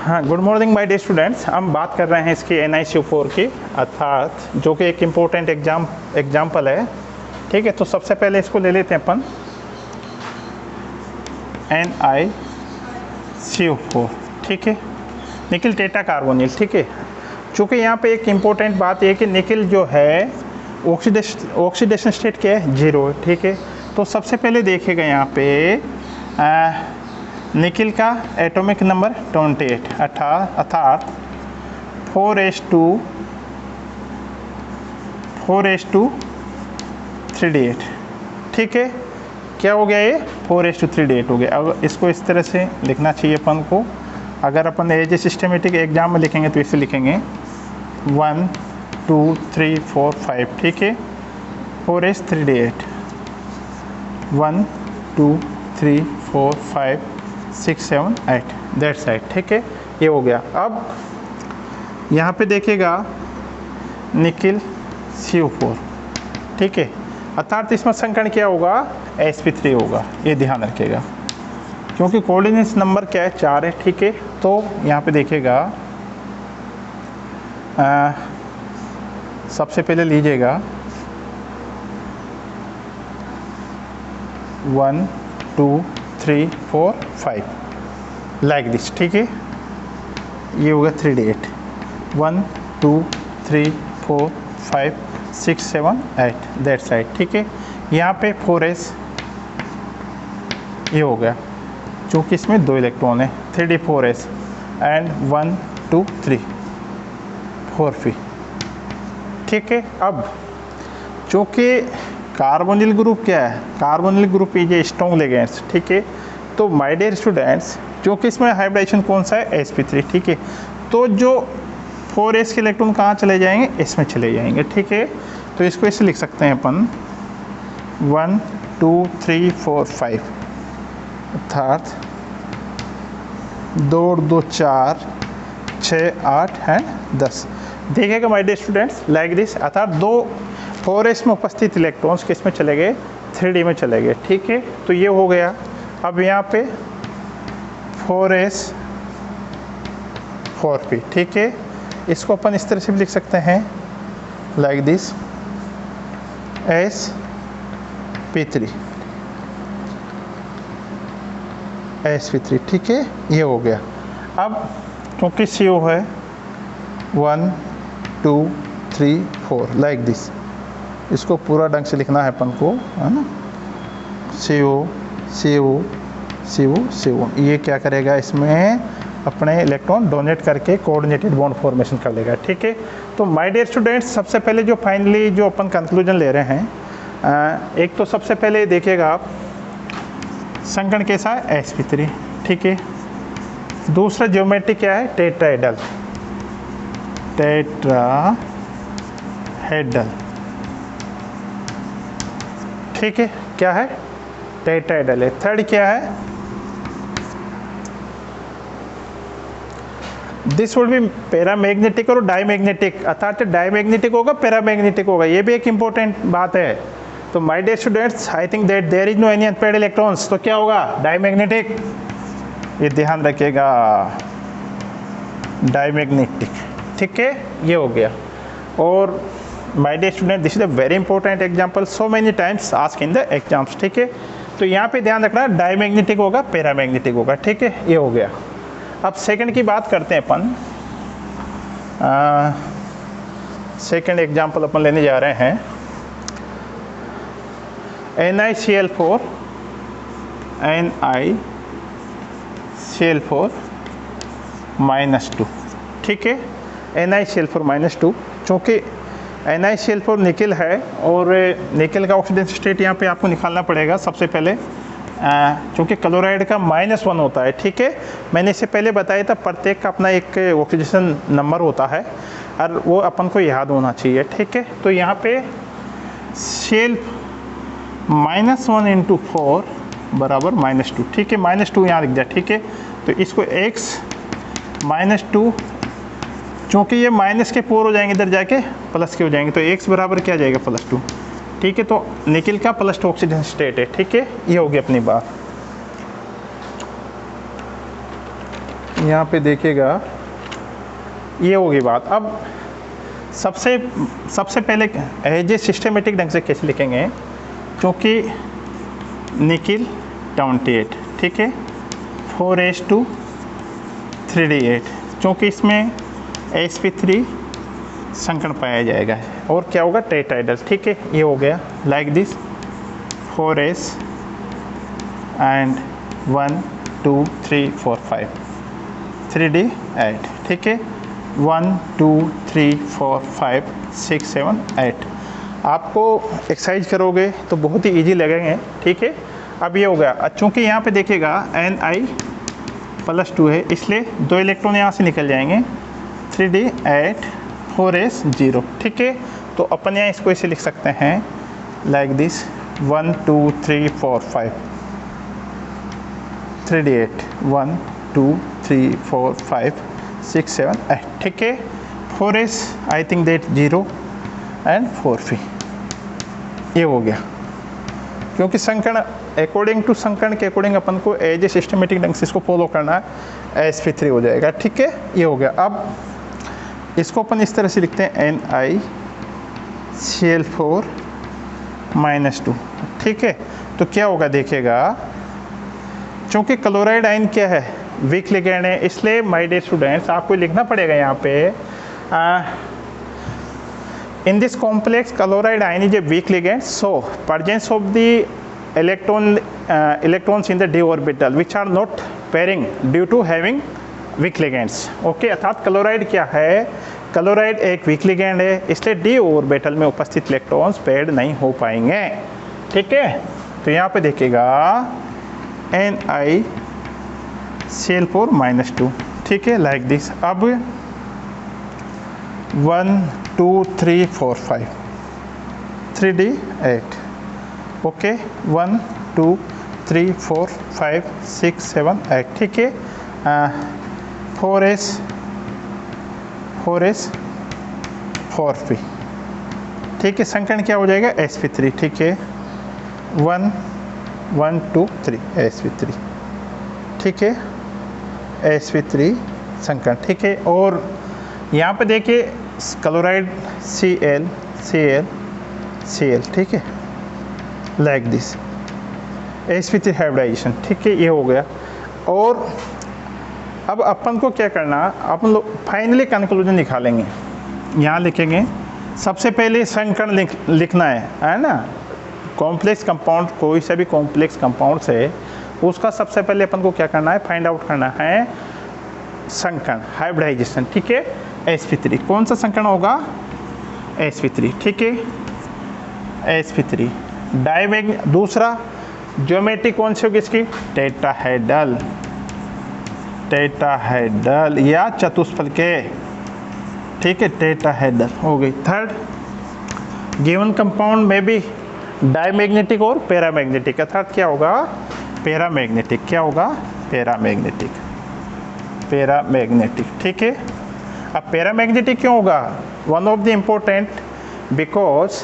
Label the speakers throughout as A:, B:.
A: हाँ, good morning my dear students. हम बात कर रहे हैं इसकी NiCO4 की, अर्थात जो कि एक इम्पोर्टेंट एग्जाम्पल है। ठीक है, तो सबसे पहले इसको ले लेते हैं अपन NiCO4। ठीक है, निकिल टेट्रा कार्बोनिल। ठीक है, चूँकि यहाँ पे एक इम्पोर्टेंट बात ये है कि निकिल जो है ऑक्सीडेशन स्टेट क्या है, 0 है। ठीक है, तो सबसे पहले देखेगा यहाँ पे निकिल का एटॉमिक नंबर 28 अर्थात 4s2 3d8। ठीक है, क्या हो गया ये 4s2 3d8 हो गया। अब इसको इस तरह से लिखना चाहिए अपन को। अगर अपन एज ए सिस्टमेटिक एग्जाम में लिखेंगे तो इसे लिखेंगे 1 2 3 4 5। ठीक है, 4s3d8 1 2 3 4 5 6 7 8 दैट्स राइट। ठीक है, ये हो गया। अब यहाँ पे देखेगा निकिल CO4। ठीक है, अर्थात इसमें संकरण क्या होगा, sp3 होगा। ये ध्यान रखिएगा क्योंकि कोऑर्डिनेट्स नंबर क्या है, 4 है। ठीक है, तो यहाँ पे देखेगा सबसे पहले लीजिएगा 1 2 3 4 5 लाइक दिस। ठीक है, ये होगा 3d8 1 2 3 4 5 6 7 8 दैट्स राइट। ठीक है, यहाँ पे 4s ये हो गया, चूँकि इसमें 2 इलेक्ट्रॉन है, 3d4s एंड 1 2 3 4p। ठीक है, अब चूँकि कार्बोनिल ग्रुप क्या है, carbonyl group is a strong ligands. ठीक है, तो माय डियर स्टूडेंट्स जो कि इसमें हाइब्रिडेशन कौन सा है, sp3। ठीक है, तो जो 4s के इलेक्ट्रॉन कहाँ चले जाएंगे, इसमें चले जाएंगे। ठीक है, तो इसको ऐसे लिख सकते हैं अपन 1 2 3 4 5 अर्थात 2 2 4 6 8 है 10। देखिएगा my dear students like this, अर्थात 2 4s में उपस्थित इलेक्ट्रॉन्स किस में चले गए, 3d में चले गए। ठीक है, तो ये हो गया। अब यहाँ पे 4s 4p। ठीक है, इसको अपन इस तरह से भी लिख सकते हैं लाइक दिस sp3 sp3। ठीक है, ये हो गया। अब क्योंकि CO है 1 2 3 4 लाइक दिस, इसको पूरा ढंग से लिखना है अपन को, है ना। CO CO CO CO ये क्या करेगा, इसमें अपने इलेक्ट्रॉन डोनेट करके कोऑर्डिनेटेड बॉन्ड फॉर्मेशन कर लेगा। ठीक है, तो माय डियर स्टूडेंट्स सबसे पहले जो फाइनली जो अपन कंक्लूजन ले रहे हैं, एक तो सबसे पहले देखिएगा आप संकरण कैसा है, sp3। ठीक है, दूसरा ज्योमेट्री क्या है, टेट्राहेड्रल। ठीक है, क्या है, टेट्राहेड्रल है। थर्ड क्या है, दिस वुड बी पैरामैग्नेटिक और डायमैग्नेटिक, अर्थात डायमैग्नेटिक होगा पैरामैग्नेटिक होगा। ये भी एक इंपॉर्टेंट बात है। तो my dear students I think that there is no any unpaired electrons, तो क्या होगा, डायमैग्नेटिक। ये ध्यान रखिएगा, डायमैग्नेटिक। ठीक है, ये हो गया। और my dear student this is a very important example, so many times ask in the exams. ठीक है, तो यहाँ पे ध्यान रखना, डायमैग्नेटिक होगा पैरामैग्नेटिक होगा। ठीक है, ये हो गया। अब सेकंड की बात करते हैं अपन। सेकंड एग्जांपल अपन लेने जा रहे हैं NiCl4 -2। ठीक है, NiCl4 -2, चूँकि NiCl4 निकिल है और निकिल का ऑक्सीडेशन स्टेट यहाँ पे आपको निकालना पड़ेगा सबसे पहले, चूँकि क्लोराइड का -1 होता है। ठीक है, मैंने इससे पहले बताया था प्रत्येक का अपना एक ऑक्सीडेशन नंबर होता है और वो अपन को याद होना चाहिए। ठीक है, तो यहाँ पे Cl -1 × 4 बराबर -2। ठीक है, -2 यहाँ लिख दिया। ठीक है, तो इसको x -2, चूँकि ये माइनस के 4 हो जाएंगे, इधर जाके प्लस के हो जाएंगे, तो x बराबर क्या जाएगा, +2। ठीक है, तो निकिल का +2 ऑक्सीडेशन स्टेट है। ठीक है, ये होगी अपनी बात। यहाँ पे देखिएगा ये होगी बात। अब सबसे पहले एज ए सिस्टमेटिक ढंग से कैसे लिखेंगे, क्योंकि निकिल 28, ठीक है, 4s2 3d8, क्योंकि इसमें sp3 संकर्ण पाया जाएगा और क्या होगा टेट्राहेड्रल, ठीक है। ये हो गया like this 4s and 1 2 3 4 5 3d8, ठीक है, 1 2 3 4 5 6 7 8। आपको एक्सरसाइज करोगे तो बहुत ही इजी लगेंगे, ठीक है। अब ये हो गया, चूँकि यहाँ पे देखिएगा Ni+2 है, इसलिए 2 इलेक्ट्रॉन यहाँ से निकल जाएंगे, 3d8 4s0, ठीक है। तो अपन यहाँ इसको ऐसे लिख सकते हैं लाइक दिस 1 2 3 4 5 3d8 1 2 3 4 5 6 7 8, ठीक है। 4s I think that 0 and 4p, ये हो गया। क्योंकि संकर्ण अकॉर्डिंग टू संकर्ण के अकॉर्डिंग अपन को एज ए सिस्टमेटिक ढंग से इसको फॉलो करना है, sp3 हो जाएगा, ठीक है। ये हो गया। अब इसको अपन इस तरह से लिखते हैं NiCl4-2, ठीक है। तो क्या होगा देखिएगा, चूँकि क्लोराइड आयन क्या है, वीक लिगेंड है, इसलिए माय डियर स्टूडेंट्स आपको लिखना पड़ेगा यहाँ पे in this complex chloride ion is a weak ligand, so presence of the electrons in the d orbital which are not pairing due to having weak ligands, okay। अर्थात chloride क्या है, chloride एक week ligand है, इसलिए D orbital में उपस्थित electrons paired नहीं हो पाएंगे, ठीक है। तो यहाँ पे देखिएगा NiCl4-2, ठीक है, लाइक दिस। अब 1 2 3 4 5 3d8, ओके, 1 2 3 4 5 6 7 8, ठीक है। 4s 4p, ठीक है। संकर्ण क्या हो जाएगा sp3, ठीक है, 1 1 2 3 sp3, ठीक है, sp3 संकर्ण, ठीक है। और यहाँ पे देखिए क्लोराइड Cl, ठीक है, लाइक दिस sp3 हाइब्रिडाइजेशन, ठीक है, ये हो गया। और अब अपन को क्या करना, अपन लोग फाइनली कंक्लूजन निकालेंगे, यहाँ लिखेंगे। सबसे पहले संकर्ण लिखना है ना। कॉम्प्लेक्स कंपाउंड, कोई सा भी कॉम्प्लेक्स कंपाउंड है, उसका सबसे पहले अपन को क्या करना है, फाइंड आउट करना है संकर्ण हाइब्रिडाइजेशन, ठीक है, sp3। कौन सा संकर्ण होगा, sp3, ठीक है, sp3। डाइमैग्नेटिक, दूसरा ज्योमेट्री कौन सी होगी इसकी, टेट्राहेड्रल या चतुष्फल के, ठीक है, टेट्राहेड्रल हो गई। थर्ड, गिवन कंपाउंड में भी डाइमैग्नेटिक और पैरामैग्नेटिक, अर्थात क्या होगा, पैरामैग्नेटिक, क्या होगा, पैरामैग्नेटिक, ठीक है। अब पैरामैग्नेटिक क्यों होगा, one of the important, because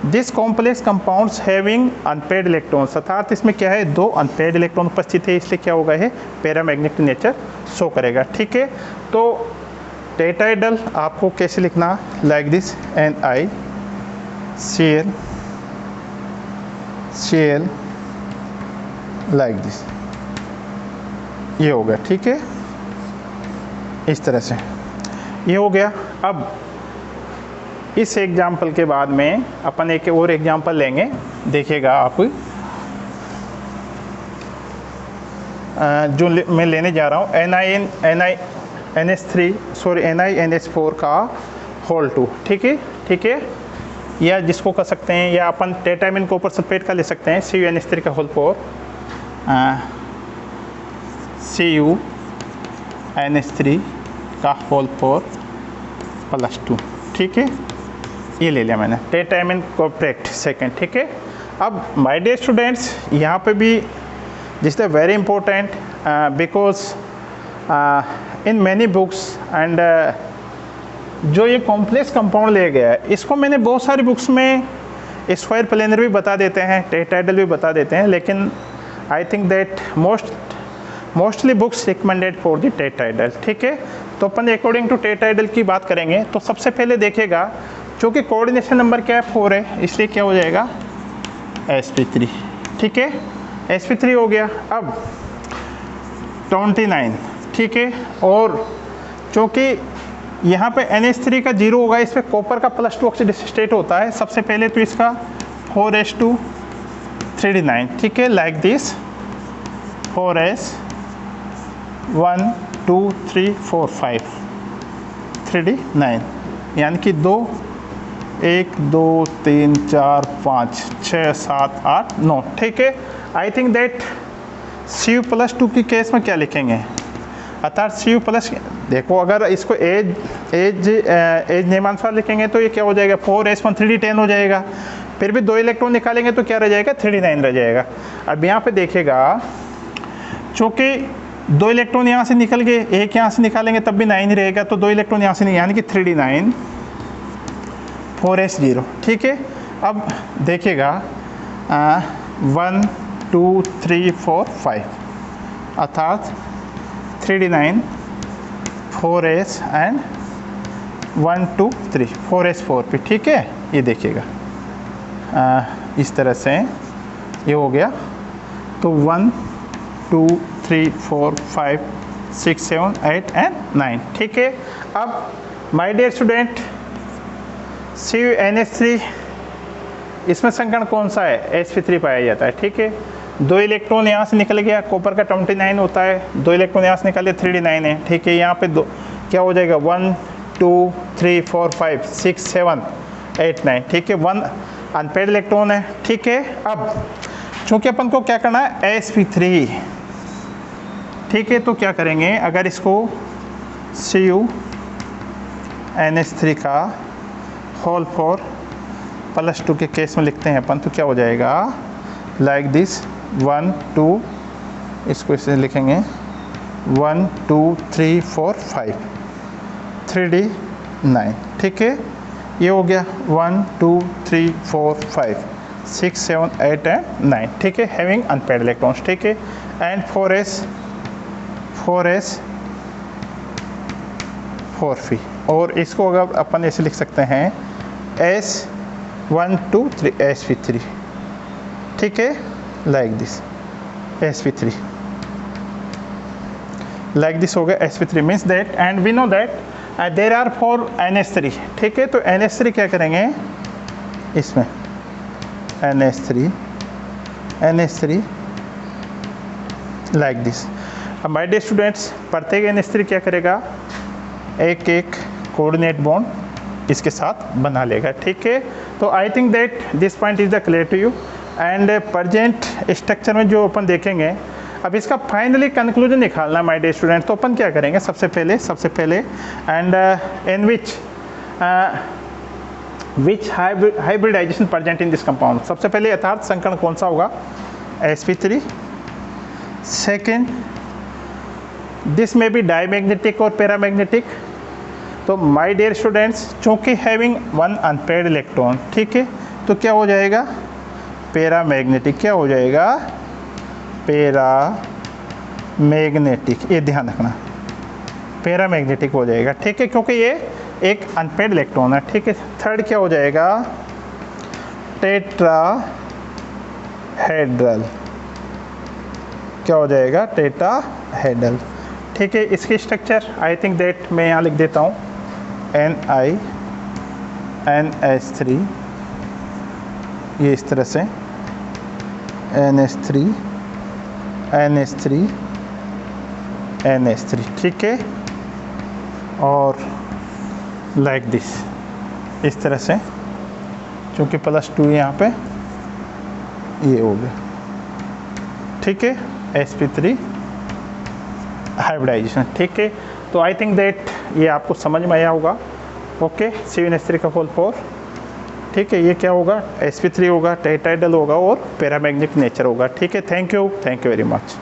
A: this complex compounds having unpaired electrons, अर्थात इसमें क्या है, 2 अनपेयर्ड इलेक्ट्रॉन उपस्थित है, इसलिए क्या होगा, ये पैरामैग्नेटिक नेचर शो करेगा, ठीक है। तो टेट्राहेड्रल आपको कैसे लिखना, like this NiCl like this, ये हो गया, ठीक है, इस तरह से ये हो गया। अब इस एग्जाम्पल के बाद में अपन एक और एग्जाम्पल लेंगे, देखिएगा आप, जो मैं लेने जा रहा हूँ NiNH4 का होल 2, ठीक है, या जिसको कर सकते हैं, या अपन टेट्रामीन कॉपर सल्फेट का ले सकते हैं, CuNH3 का होल 4, CuNH3 का होल 4+2, ठीक है, ये ले लिया मैंने, टेट्रामीन कॉपरेट सेकेंड, ठीक है। अब माय डियर स्टूडेंट्स, यहाँ पे भी this is very important because in many books and जो ये कॉम्प्लेक्स कंपाउंड ले गया है, इसको मैंने बहुत सारी बुक्स में स्क्वायर प्लेनर भी बता देते हैं, टेट्राहेड्रल भी बता देते हैं, लेकिन आई think that mostly books recommended for the tetrahedral. ठीक है, तो अपन अकॉर्डिंग टू टेट्राहेड्रल की बात करेंगे तो सबसे पहले देखेगा चूँकि कोऑर्डिनेशन नंबर क्या है 4 है, इसलिए क्या हो जाएगा sp3। ठीक है, sp3 हो गया। अब 29, ठीक है, और चूँकि यहाँ पे NH3 का 0 होगा, इस पर कॉपर का +2 ऑक्सीडेशन स्टेट होता है। सबसे पहले तो इसका 4s2 3d9, ठीक है, लाइक दिस 4s 1 2 3 4 5 3d9, यानी कि 2 1 2 3 4 5 6 7 8 9। ठीक है, आई थिंक दैट Cu+2 की केस में क्या लिखेंगे, अर्थात Cu+, देखो अगर इसको एज नियमानुसार लिखेंगे तो ये क्या हो जाएगा 4s1 3d10 हो जाएगा। फिर भी 2 इलेक्ट्रॉन निकालेंगे तो क्या रह जाएगा 3d9 रह जाएगा। अब यहाँ पे देखेगा चूँकि 2 इलेक्ट्रॉन यहाँ से निकल गए, एक यहाँ से निकालेंगे तब भी 9 ही रहेगा, तो 2 इलेक्ट्रॉन यहाँ से नहीं, यानी कि 3d9 4s0। ठीक है, अब देखिएगा 1 2 3 4 5, अर्थात 3d9 4s एंड 1 2 3 4s4 पे। ठीक है, ये देखिएगा इस तरह से ये हो गया। तो 1 2 3 4 5 6 7 8 एंड 9। ठीक है, अब माय डियर स्टूडेंट CuNH3, इसमें संकरण कौन सा है, sp3 पाया जाता है। ठीक है, 2 इलेक्ट्रॉन यहाँ से निकल गया, कॉपर का 29 होता है, 2 इलेक्ट्रॉन यहाँ से निकाले 3d9 है। ठीक है, यहाँ पे दो क्या हो जाएगा 1 2 3 4 5 6 7 8 9। ठीक है, 1 अनपेड इलेक्ट्रॉन है। ठीक है, अब चूँकि अपन को क्या करना है sp3, ठीक है, तो क्या करेंगे, अगर इसको CuNH3 का होल 4 +2 के केस में लिखते हैं अपन, तो क्या हो जाएगा लाइक दिस 1 2, इसको इसे लिखेंगे 1 2 3 4 5 3d9। ठीक है, ये हो गया 1 2 3 4 5 6 7 8 एंड 9। ठीक है, हैविंग अनपेड इलेक्ट्रॉन्स। ठीक है, एंड 4s 4p, और इसको अगर अपन ऐसे लिख सकते हैं s 1 2 3 sp3। ठीक है, like this sp3, like this हो गया sp3 means that, and we know that there are 4 NH3। ठीक है, तो NH3 क्या करेंगे इसमें NH3 लाइक दिस। अब माय डियर स्टूडेंट्स, प्रत्येक NH3 क्या करेगा, एक एक कोऑर्डिनेट बॉन्ड इसके साथ बना लेगा। ठीक है, तो I think that this point is the clear to you. And present structure में जो अपन देखेंगे, अब इसका फाइनली कंक्लूजन निकालना है माय डियर स्टूडेंट। तो अपन क्या करेंगे, सबसे पहले and in which hybridization present in this compound, सबसे पहले यथार्थ संकरण कौन सा होगा sp3। सेकेंड, दिस में बी डाईमैग्नेटिक और पैरामैग्नेटिक। तो माय डियर स्टूडेंट्स, चूँकि हैविंग 1 अनपेड इलेक्ट्रॉन, ठीक है, तो क्या हो जाएगा पैरामैग्नेटिक, क्या हो जाएगा पैरामैग्नेटिक, ये ध्यान रखना, पैरामैग्नेटिक हो जाएगा। ठीक है, क्योंकि ये एक अनपेड इलेक्ट्रॉन है। ठीक है, थर्ड क्या हो जाएगा टेट्राहेड्रल, क्या हो जाएगा टेट्राहेड्रल। ठीक है, इसकी स्ट्रक्चर आई थिंक दैट मैं यहाँ लिख देता हूँ NiNH3, ये इस तरह से NH3 NH3 ठीक है, और लाइक दिस इस तरह से, क्योंकि +2 यहाँ पे ये हो गया। ठीक है, sp3 हाइब्रिडाइजेशन। ठीक है, तो आई थिंक दैट ये आपको समझ में आया होगा। ओके, CuNH3 का होल 4। ठीक है, ये क्या होगा sp3 होगा, टेट्राहेड्रल होगा और पैरामैग्नेटिक नेचर होगा। ठीक है, थैंक यू वेरी मच।